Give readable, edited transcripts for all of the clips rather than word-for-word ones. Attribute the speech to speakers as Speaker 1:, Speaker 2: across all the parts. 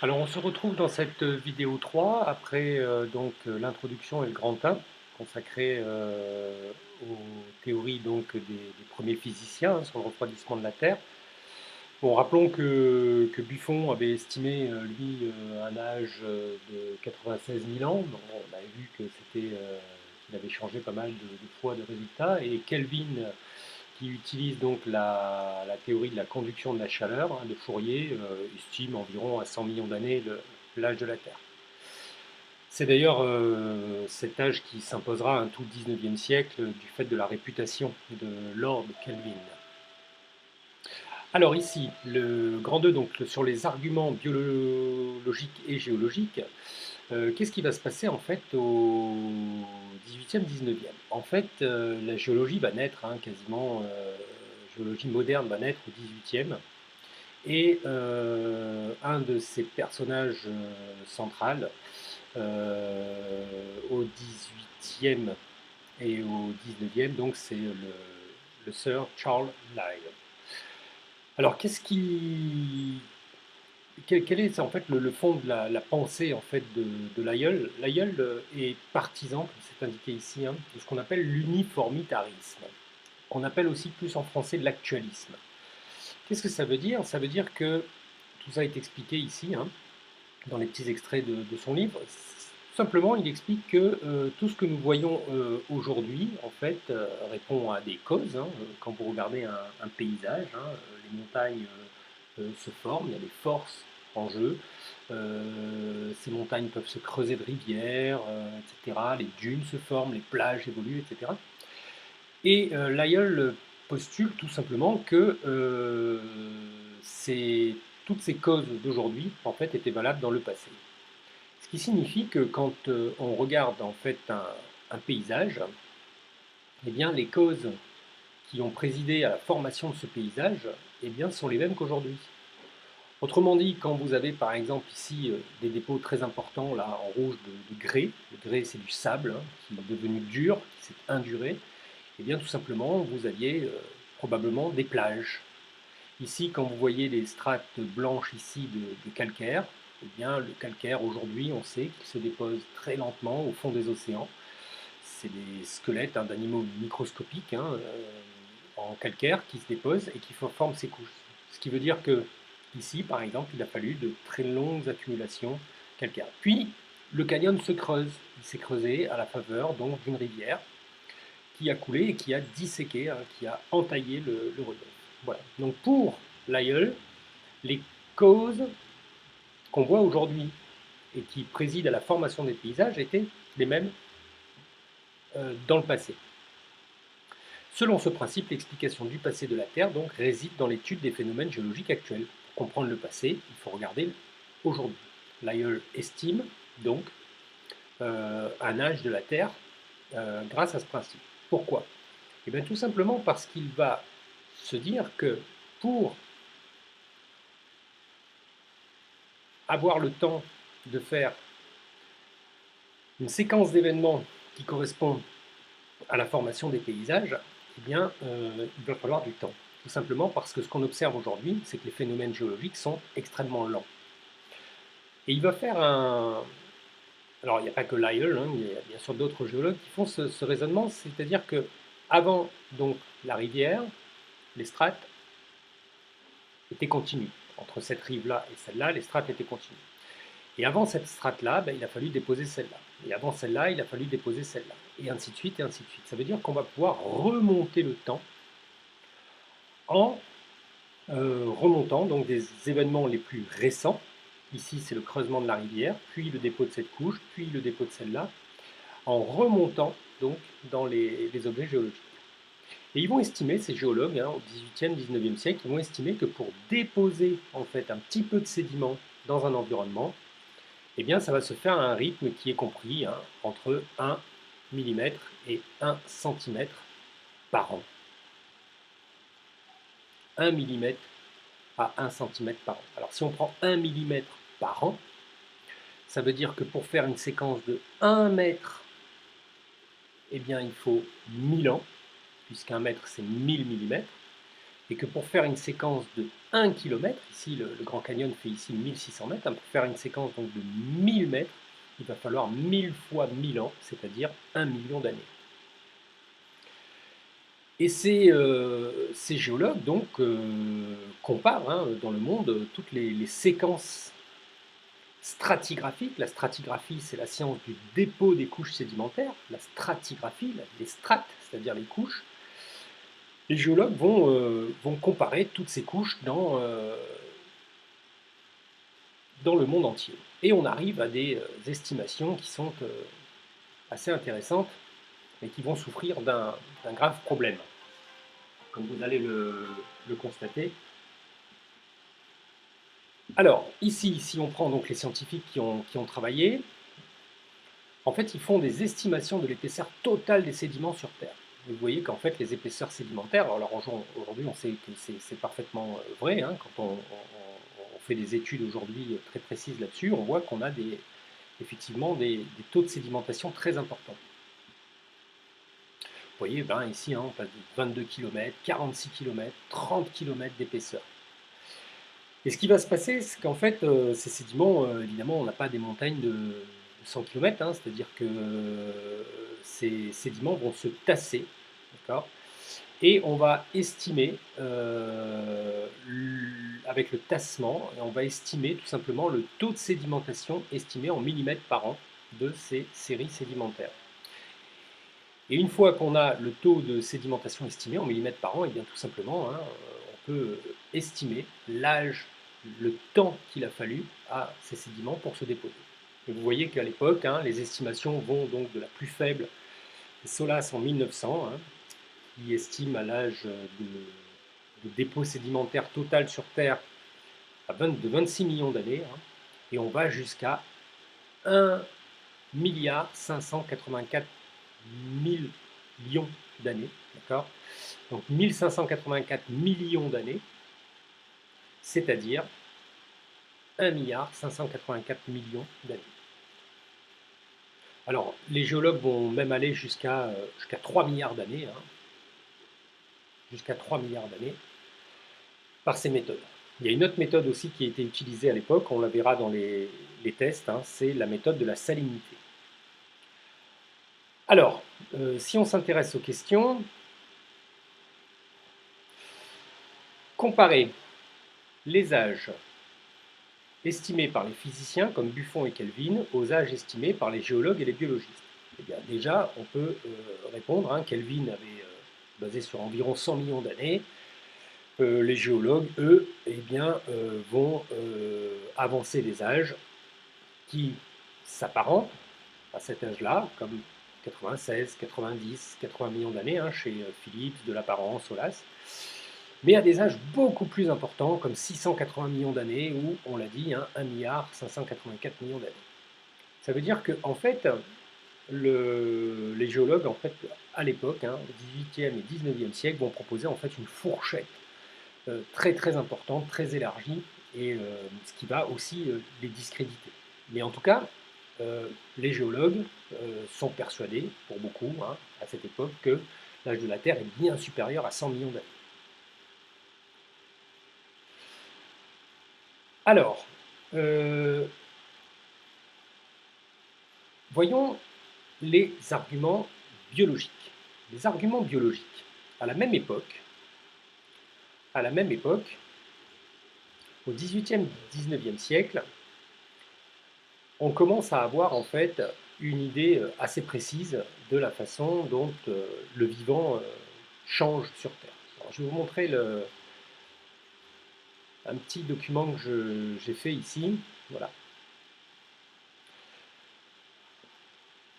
Speaker 1: Alors on se retrouve dans cette vidéo 3 après l'introduction et le grand 1 consacré aux théories des premiers physiciens sur le refroidissement de la Terre. Bon, rappelons que Buffon avait estimé lui un âge de 96 000 ans. Bon, on avait vu que qu'il avait changé pas mal de fois de résultats, et Kelvin, qui utilise donc la théorie de la conduction de la chaleur de Fourier, estime environ à 100 millions d'années l'âge de la Terre. C'est d'ailleurs cet âge qui s'imposera tout le 19e siècle du fait de la réputation de Lord Kelvin. Alors ici, le grand 2, donc sur les arguments biologiques et géologiques, qu'est-ce qui va se passer en fait au 18e, 19e? En fait, la géologie va naître quasiment, géologie moderne va naître au 18e, et un de ses personnages centrales au 18e et au 19e, donc c'est le Sir Charles Lyell. Alors, quel est en fait le fond de la pensée en fait de Lyell? Lyell est partisan, comme c'est indiqué ici, de ce qu'on appelle l'uniformitarisme, qu'on appelle aussi plus en français l'actualisme. Qu'est-ce que ça veut dire? Ça veut dire que tout ça est expliqué ici, dans les petits extraits de son livre. Simplement, il explique que tout ce que nous voyons aujourd'hui, en fait, répond à des causes. Quand vous regardez un paysage, les montagnes se forment, il y a des forces en jeu. Ces montagnes peuvent se creuser de rivières, etc. Les dunes se forment, les plages évoluent, etc. Et Lyell postule tout simplement que toutes ces causes d'aujourd'hui, en fait, étaient valables dans le passé. Ce qui signifie que quand on regarde en fait un paysage, eh bien, les causes qui ont présidé à la formation de ce paysage, eh bien, sont les mêmes qu'aujourd'hui. Autrement dit, quand vous avez par exemple ici des dépôts très importants là en rouge de grès, le grès c'est du sable qui est devenu dur, qui s'est induré, eh bien tout simplement vous aviez probablement des plages. Ici, quand vous voyez les strates blanches ici de calcaire, eh bien le calcaire aujourd'hui on sait qu'il se dépose très lentement au fond des océans. C'est des squelettes d'animaux microscopiques en calcaire qui se déposent et qui forment ces couches. Ce qui veut dire que ici, par exemple, il a fallu de très longues accumulations calcaires. Puis, le canyon se creuse. Il s'est creusé à la faveur donc d'une rivière qui a coulé et qui a disséqué, qui a entaillé le relief. Voilà. Donc pour Lyell, les causes qu'on voit aujourd'hui et qui président à la formation des paysages étaient les mêmes dans le passé. Selon ce principe, l'explication du passé de la Terre donc réside dans l'étude des phénomènes géologiques actuels. Pour comprendre le passé, il faut regarder aujourd'hui. Lyell estime donc un âge de la Terre grâce à ce principe. Pourquoi? Eh bien tout simplement parce qu'il va se dire que pour avoir le temps de faire une séquence d'événements qui correspond à la formation des paysages, eh bien, il va falloir du temps. Tout simplement parce que ce qu'on observe aujourd'hui, c'est que les phénomènes géologiques sont extrêmement lents. Et il va faire un... Alors, il n'y a pas que Lyell, il y a bien sûr d'autres géologues qui font ce raisonnement, c'est-à-dire que avant donc la rivière, les strates étaient continues. Entre cette rive-là et celle-là, les strates étaient continues. Et avant cette strate-là, il a fallu déposer celle-là. Et avant celle-là, il a fallu déposer celle-là. Et ainsi de suite, et ainsi de suite. Ça veut dire qu'on va pouvoir remonter le temps en remontant donc des événements les plus récents. Ici, c'est le creusement de la rivière, puis le dépôt de cette couche, puis le dépôt de celle-là, en remontant donc dans les objets géologiques. Et ils vont estimer, ces géologues, au 18e, 19e siècle, ils vont estimer que pour déposer en fait un petit peu de sédiment dans un environnement, eh bien, ça va se faire à un rythme qui est compris entre 1 millimètre et 1 centimètre par an. 1 millimètre à 1 centimètre par an. Alors, si on prend 1 millimètre par an, ça veut dire que pour faire une séquence de 1 mètre, eh bien, il faut 1000 ans, puisqu'un mètre, c'est 1000 millimètres. et que pour faire une séquence de 1 km, ici le Grand Canyon fait ici 1600 mètres, hein, pour faire une séquence donc de 1000 mètres, il va falloir 1000 fois 1000 ans, c'est-à-dire 1 million d'années. Et ces géologues donc comparent dans le monde toutes les séquences stratigraphiques. La stratigraphie, c'est la science du dépôt des couches sédimentaires. La stratigraphie, les strates, c'est-à-dire les couches. Les géologues vont comparer toutes ces couches dans le monde entier. Et on arrive à des estimations qui sont assez intéressantes, mais qui vont souffrir d'un grave problème, comme vous allez le constater. Alors, ici, si on prend donc les scientifiques qui ont travaillé, en fait, ils font des estimations de l'épaisseur totale des sédiments sur Terre. Vous voyez qu'en fait, les épaisseurs sédimentaires, alors aujourd'hui, on sait que c'est parfaitement vrai, hein, quand on fait des études aujourd'hui très précises là-dessus, on voit qu'on a effectivement des taux de sédimentation très importants. Vous voyez, ici, on passe de 22 km, 46 km, 30 km d'épaisseur. Et ce qui va se passer, c'est qu'en fait, ces sédiments, évidemment, on n'a pas des montagnes de 100 km, hein, c'est-à-dire que ces sédiments vont se tasser, d'accord ? Et on va estimer, avec le tassement, on va estimer tout simplement le taux de sédimentation estimé en millimètres par an de ces séries sédimentaires. Et une fois qu'on a le taux de sédimentation estimé en millimètres par an, et bien tout simplement, on peut estimer l'âge, le temps qu'il a fallu à ces sédiments pour se déposer. Et vous voyez qu'à l'époque, les estimations vont donc de la plus faible, Solas en 1900, qui estime à l'âge de dépôt sédimentaire total sur Terre de 26 millions d'années, et on va jusqu'à 1 milliard 584 millions d'années, d'accord ? Donc 1584 millions d'années, c'est-à-dire 1 milliard 584 millions d'années. Alors, les géologues vont même aller jusqu'à 3 milliards d'années, jusqu'à 3 milliards d'années, par ces méthodes. Il y a une autre méthode aussi qui a été utilisée à l'époque, on la verra dans les tests, c'est la méthode de la salinité. Alors, si on s'intéresse aux questions, comparer les âges estimés par les physiciens comme Buffon et Kelvin aux âges estimés par les géologues et les biologistes. Eh bien, déjà, on peut répondre, Kelvin avait basé sur environ 100 millions d'années. Les géologues, eux, vont avancer des âges qui s'apparentent à cet âge-là, comme 96, 90, 80 millions d'années chez Phillips, Delaparent, Solas, mais à des âges beaucoup plus importants, comme 680 millions d'années, ou, on l'a dit, 1 milliard 584 millions d'années. Ça veut dire que, en fait, les géologues, en fait, à l'époque, au XVIIIe et XIXe siècle, vont proposer en fait une fourchette très très importante, très élargie, et ce qui va aussi les discréditer. Mais en tout cas, les géologues sont persuadés, pour beaucoup, à cette époque, que l'âge de la Terre est bien supérieur à 100 millions d'années. Alors, voyons les arguments biologiques. Les arguments biologiques. À la même époque, au XVIIIe, XIXe siècle, on commence à avoir en fait une idée assez précise de la façon dont le vivant change sur Terre. Alors, je vais vous montrer un petit document que j'ai fait ici. Voilà.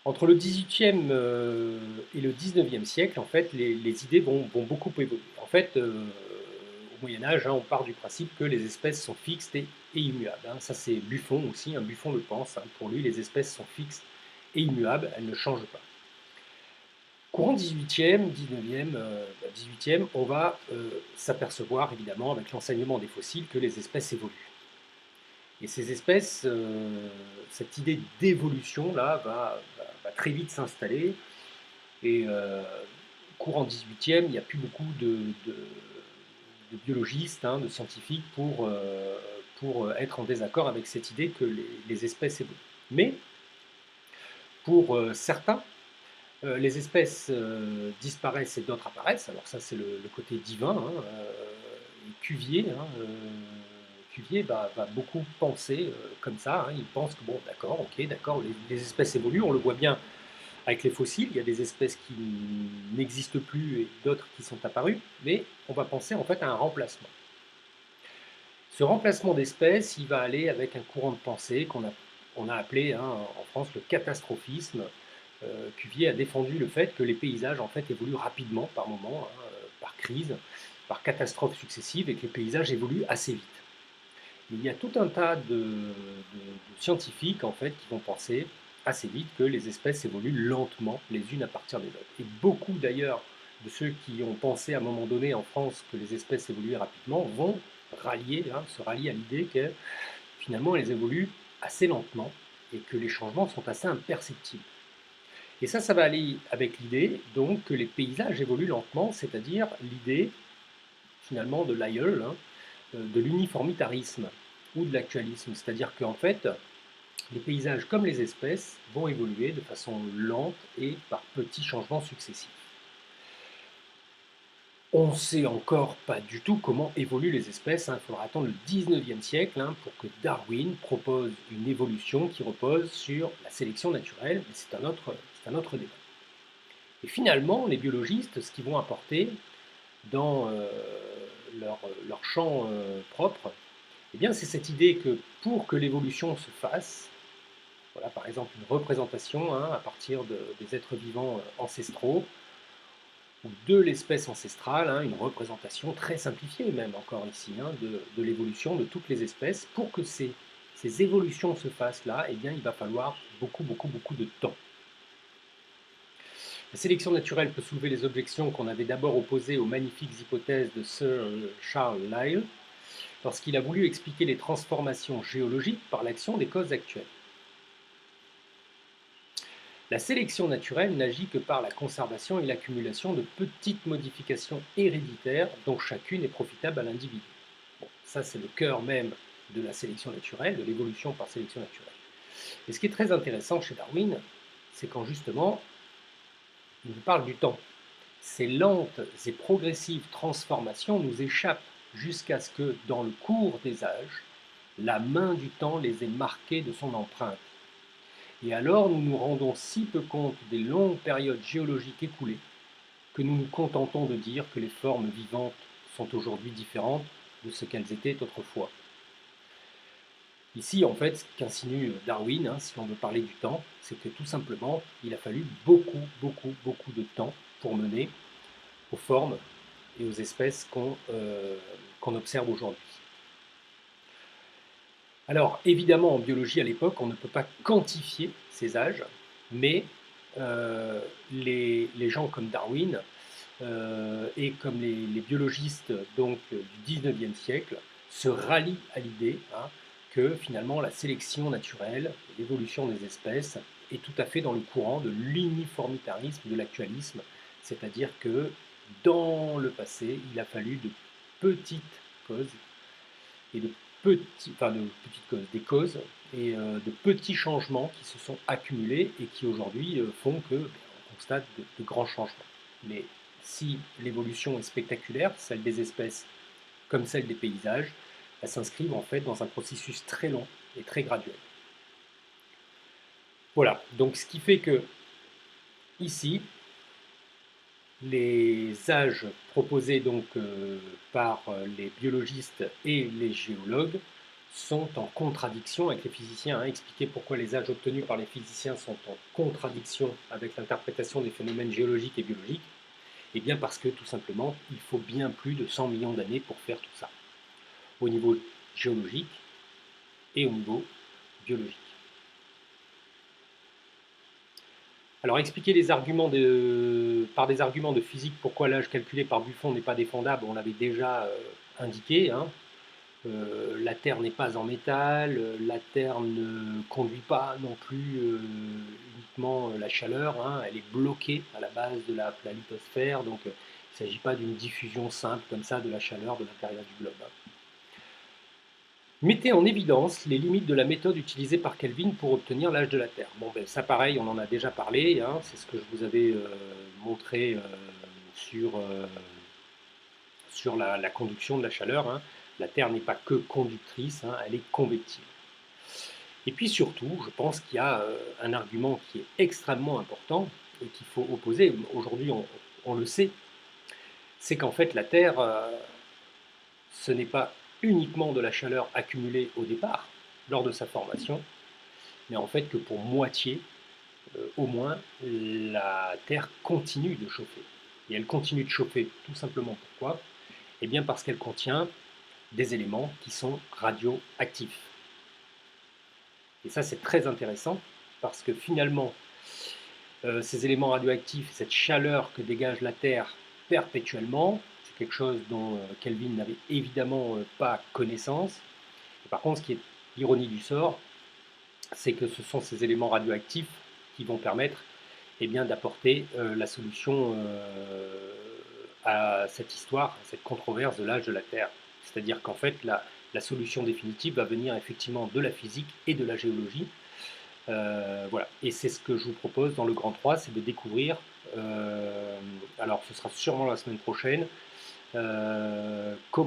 Speaker 1: Entre le XVIIIe et le XIXe siècle, en fait, les idées vont beaucoup évoluer. En fait, au Moyen-Âge, on part du principe que les espèces sont fixes et immuables. Ça, c'est Buffon aussi. Buffon le pense. Pour lui, les espèces sont fixes et immuables, elles ne changent pas. Courant 18e, 18e, on va s'apercevoir, évidemment, avec l'enseignement des fossiles, que les espèces évoluent. Et ces espèces, cette idée d'évolution là va très vite s'installer. Et courant 18e, il n'y a plus beaucoup de biologistes, hein, de scientifiques pour être en désaccord avec cette idée que les espèces évoluent. Mais pour certains, les espèces disparaissent et d'autres apparaissent. Alors ça, c'est le côté divin. Hein, Cuvier, hein, Cuvier va beaucoup penser comme ça. Hein. Il pense que, bon, d'accord, ok, d'accord, les espèces évoluent. On le voit bien avec les fossiles. Il y a des espèces qui n'existent plus et d'autres qui sont apparues. Mais on va penser en fait à un remplacement. Ce remplacement d'espèces, il va aller avec un courant de pensée on a appelé hein, en France le catastrophisme. Cuvier a défendu le fait que les paysages en fait évoluent rapidement par moment, hein, par crise, par catastrophes successives et que les paysages évoluent assez vite. Il y a tout un tas de scientifiques en fait qui vont penser assez vite que les espèces évoluent lentement les unes à partir des autres. Et beaucoup d'ailleurs de ceux qui ont pensé à un moment donné en France que les espèces évoluaient rapidement vont se rallier à l'idée que finalement elles évoluent assez lentement et que les changements sont assez imperceptibles. Et ça va aller avec l'idée donc que les paysages évoluent lentement, c'est-à-dire l'idée finalement de Lyell, hein, de l'uniformitarisme ou de l'actualisme, c'est-à-dire qu'en fait les paysages comme les espèces vont évoluer de façon lente et par petits changements successifs. On ne sait encore pas du tout comment évoluent les espèces. Hein. Il faudra attendre le 19e siècle hein, pour que Darwin propose une évolution qui repose sur la sélection naturelle, mais c'est un autre débat. Et finalement, les biologistes, ce qu'ils vont apporter dans leur champ propre, eh bien, c'est cette idée que pour que l'évolution se fasse, voilà, par exemple une représentation hein, à partir des êtres vivants ancestraux, ou de l'espèce ancestrale, hein, une représentation très simplifiée même encore ici, hein, de l'évolution de toutes les espèces. Pour que ces évolutions se fassent là, eh bien, il va falloir beaucoup, beaucoup, beaucoup de temps. La sélection naturelle peut soulever les objections qu'on avait d'abord opposées aux magnifiques hypothèses de Sir Charles Lyell, lorsqu'il a voulu expliquer les transformations géologiques par l'action des causes actuelles. La sélection naturelle n'agit que par la conservation et l'accumulation de petites modifications héréditaires dont chacune est profitable à l'individu. Bon, ça c'est le cœur même de la sélection naturelle, de l'évolution par sélection naturelle. Et ce qui est très intéressant chez Darwin, c'est quand justement il nous parle du temps. Ces lentes et progressives transformations nous échappent jusqu'à ce que, dans le cours des âges, la main du temps les ait marquées de son empreinte. Et alors nous nous rendons si peu compte des longues périodes géologiques écoulées que nous nous contentons de dire que les formes vivantes sont aujourd'hui différentes de ce qu'elles étaient autrefois. Ici, en fait, ce qu'insinue Darwin, hein, si on veut parler du temps, c'est que tout simplement, il a fallu beaucoup, beaucoup, beaucoup de temps pour mener aux formes et aux espèces qu'on observe aujourd'hui. Alors, évidemment, en biologie, à l'époque, on ne peut pas quantifier ces âges, mais les gens comme Darwin et comme les biologistes donc, du 19e siècle se rallient à l'idée hein, que finalement la sélection naturelle, l'évolution des espèces est tout à fait dans le courant de l'uniformitarisme, de l'actualisme, c'est-à-dire que dans le passé, il a fallu de petites causes et de petites causes, des causes et de petits changements qui se sont accumulés et qui aujourd'hui font que on constate de grands changements. Mais si l'évolution est spectaculaire, celle des espèces comme celle des paysages, elles s'inscrivent en fait dans un processus très long et très graduel. Voilà, donc ce qui fait que ici, les âges proposés donc par les biologistes et les géologues sont en contradiction avec les physiciens. Hein. Expliquer pourquoi les âges obtenus par les physiciens sont en contradiction avec l'interprétation des phénomènes géologiques et biologiques. Eh bien parce que tout simplement, il faut bien plus de 100 millions d'années pour faire tout ça, au niveau géologique et au niveau biologique. Alors expliquer par des arguments de physique pourquoi l'âge calculé par Buffon n'est pas défendable, on l'avait déjà indiqué. Hein. La Terre n'est pas en métal, la Terre ne conduit pas non plus uniquement la chaleur, hein, elle est bloquée à la base de la litosphère, donc Il ne s'agit pas d'une diffusion simple comme ça de la chaleur de l'intérieur du globe. Mettez en évidence les limites de la méthode utilisée par Kelvin pour obtenir l'âge de la Terre. Bon, ben, ça pareil, on en a déjà parlé, hein, c'est ce que je vous avais montré sur la conduction de la chaleur. Hein. La Terre n'est pas que conductrice, hein, elle est convective. Et puis surtout, je pense qu'il y a un argument qui est extrêmement important et qu'il faut opposer. Aujourd'hui, on le sait, c'est qu'en fait la Terre, ce n'est pas uniquement de la chaleur accumulée au départ, lors de sa formation, mais en fait que pour moitié, au moins, la Terre continue de chauffer. Et elle continue de chauffer tout simplement pourquoi? Eh bien parce qu'elle contient des éléments qui sont radioactifs. Et ça c'est très intéressant parce que finalement, ces éléments radioactifs, cette chaleur que dégage la Terre perpétuellement, c'est quelque chose dont Kelvin n'avait évidemment pas connaissance. Et par contre, ce qui est l'ironie du sort, c'est que ce sont ces éléments radioactifs qui vont permettre eh bien, d'apporter la solution à cette histoire, à cette controverse de l'âge de la Terre. C'est-à-dire qu'en fait, la solution définitive va venir effectivement de la physique et de la géologie. Voilà. Et c'est ce que je vous propose dans le Grand 3, c'est de découvrir, alors ce sera sûrement la semaine prochaine, comment